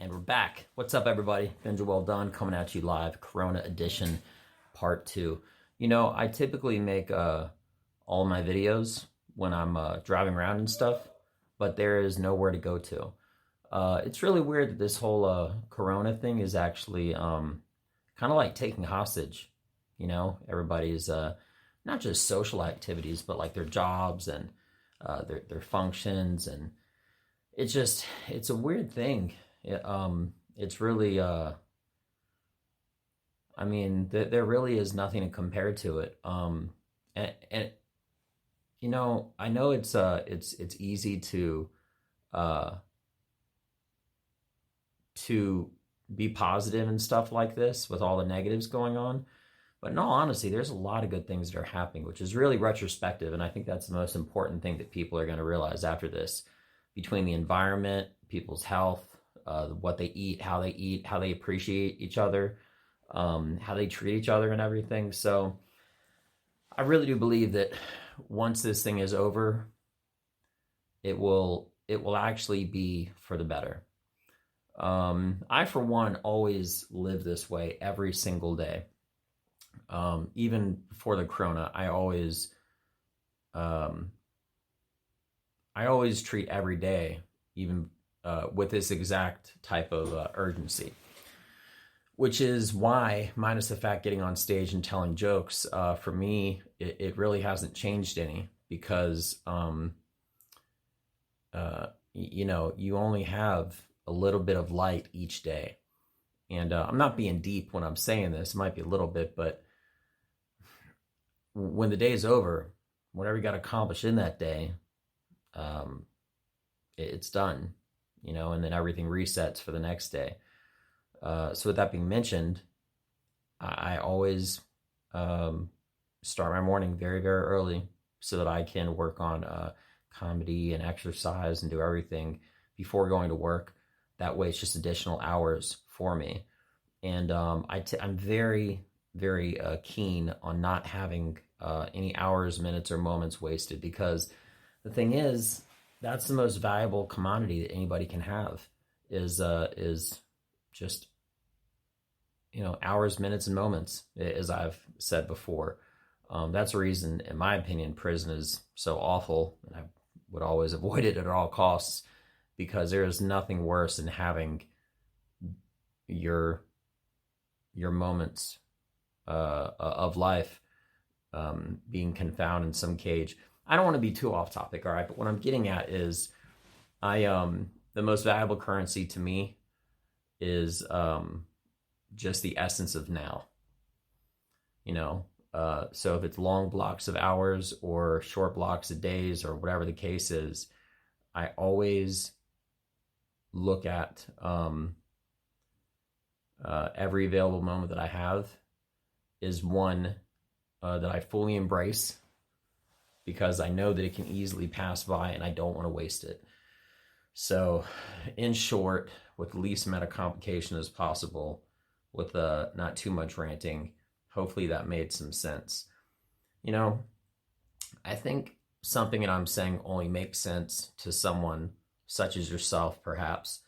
And we're back. What's up, everybody? Benja Welldone coming at you live, Corona Edition Part 2. You know, I typically make all my videos when I'm driving around and stuff, but there is nowhere to go to. It's really weird that this whole Corona thing is actually kind of like taking hostage. You know, everybody's not just social activities, but like their jobs and their functions, and it's a weird thing. It's really, I mean, there really is nothing to compare to it. And you know, I know it's easy uh, to be positive and stuff like this with all the negatives going on. But in all honesty, there's a lot of good things that are happening, which is really retrospective. And I think that's the most important thing that people are going to realize after this, between the environment, people's health, what they eat, how they appreciate each other, how they treat each other and everything. So I really do believe that once this thing is over, it will actually be for the better. I, for one, always live this way every single day. Even before the Corona, I always treat every day, even with this exact type of urgency, which is why, minus the fact getting on stage and telling jokes, for me, it really hasn't changed any, because, you know, you only have a little bit of light each day. And I'm not being deep when I'm saying this. It might be a little bit, but when the day is over, whatever you got accomplished in that day, it's done, you know, and then everything resets for the next day. So with that being mentioned, I always start my morning very, very early so that I can work on comedy and exercise and do everything before going to work. That way it's just additional hours for me. And I'm very, very keen on not having any hours, minutes, or moments wasted, because the thing is, that's the most valuable commodity that anybody can have is just, you know, hours, minutes, and moments, as I've said before. That's the reason, in my opinion, prison is so awful, and I would always avoid it at all costs, because there is nothing worse than having your moments of life being confounded in some cage. I don't want to be too off topic, all right, but what I'm getting at is the most valuable currency to me is just the essence of now. You know, so if it's long blocks of hours or short blocks of days or whatever the case is, I always look at every available moment that I have is one that I fully embrace, because I know that it can easily pass by and I don't want to waste it. So, in short, with the least amount of complication as possible, with not too much ranting, hopefully that made some sense. You know, I think something that I'm saying only makes sense to someone such as yourself, perhaps,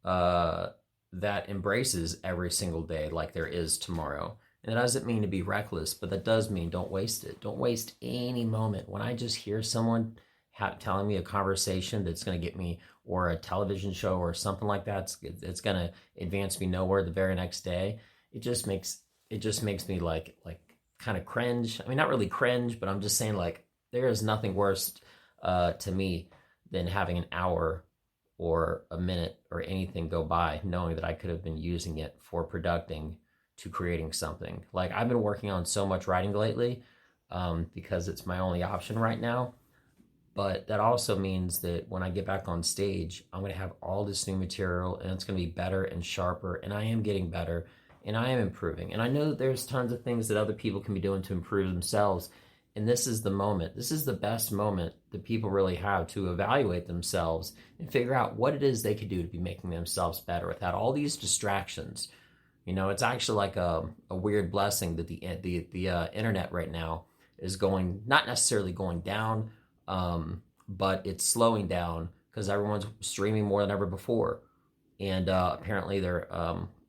that embraces every single day like there is tomorrow. And that doesn't mean to be reckless, but that does mean don't waste it. Don't waste any moment. When I just hear someone telling me a conversation that's going to get me, or a television show or something like that, it's going to advance me nowhere the very next day, it just makes me like kind of cringe. I mean, not really cringe, but I'm just saying, like, there is nothing worse to me than having an hour or a minute or anything go by knowing that I could have been using it for producting to creating something. Like, I've been working on so much writing lately because it's my only option right now. But that also means that when I get back on stage, I'm going to have all this new material, and it's going to be better and sharper. And I am getting better, and I am improving. And I know that there's tons of things that other people can be doing to improve themselves. And this is the moment. This is the best moment that people really have to evaluate themselves and figure out what it is they could do to be making themselves better without all these distractions. You know, it's actually like a weird blessing that the internet right now is going, not necessarily going down, but it's slowing down because everyone's streaming more than ever before. and apparently they're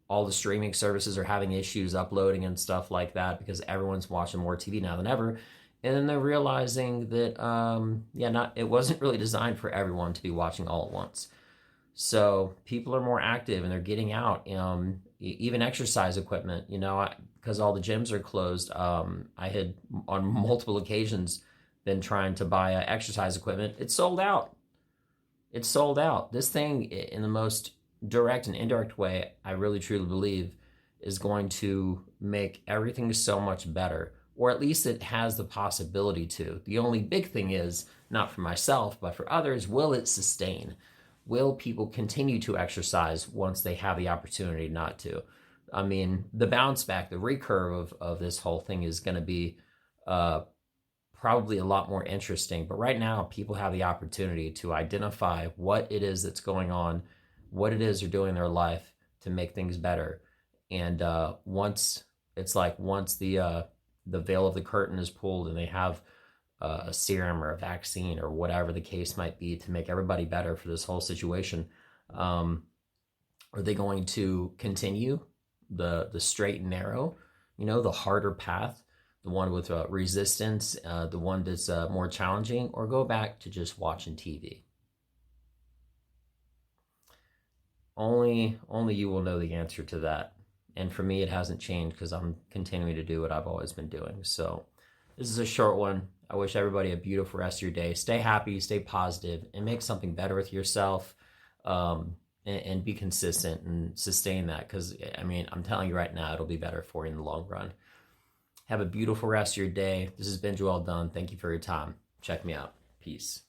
all the streaming services are having issues uploading and stuff like that because everyone's watching more TV now than ever. And then they're realizing that it wasn't really designed for everyone to be watching all at once. So people are more active and they're getting out. Even exercise equipment, because all the gyms are closed. I had on multiple occasions been trying to buy exercise equipment. It's sold out. It's sold out. This thing, in the most direct and indirect way, I really truly believe, is going to make everything so much better, or at least it has the possibility to. The only big thing is, not for myself, but for others, will it sustain? Will people continue to exercise once they have the opportunity not to? I mean, the bounce back, the recurve of this whole thing is going to be probably a lot more interesting. But right now, people have the opportunity to identify what it is that's going on, what it is they're doing in their life to make things better. And once the veil of the curtain is pulled and they have a serum or a vaccine or whatever the case might be to make everybody better for this whole situation, are they going to continue the straight and narrow, the harder path, the one with resistance, the one that's more challenging, or go back to just watching TV? Only you will know the answer to that. And for me, it hasn't changed because I'm continuing to do what I've always been doing. So this is a short one. I wish everybody a beautiful rest of your day. Stay happy, stay positive, and make something better with yourself, and be consistent and sustain that. Because, I mean, I'm telling you right now, it'll be better for you in the long run. Have a beautiful rest of your day. This has been Welldone. Thank you for your time. Check me out. Peace.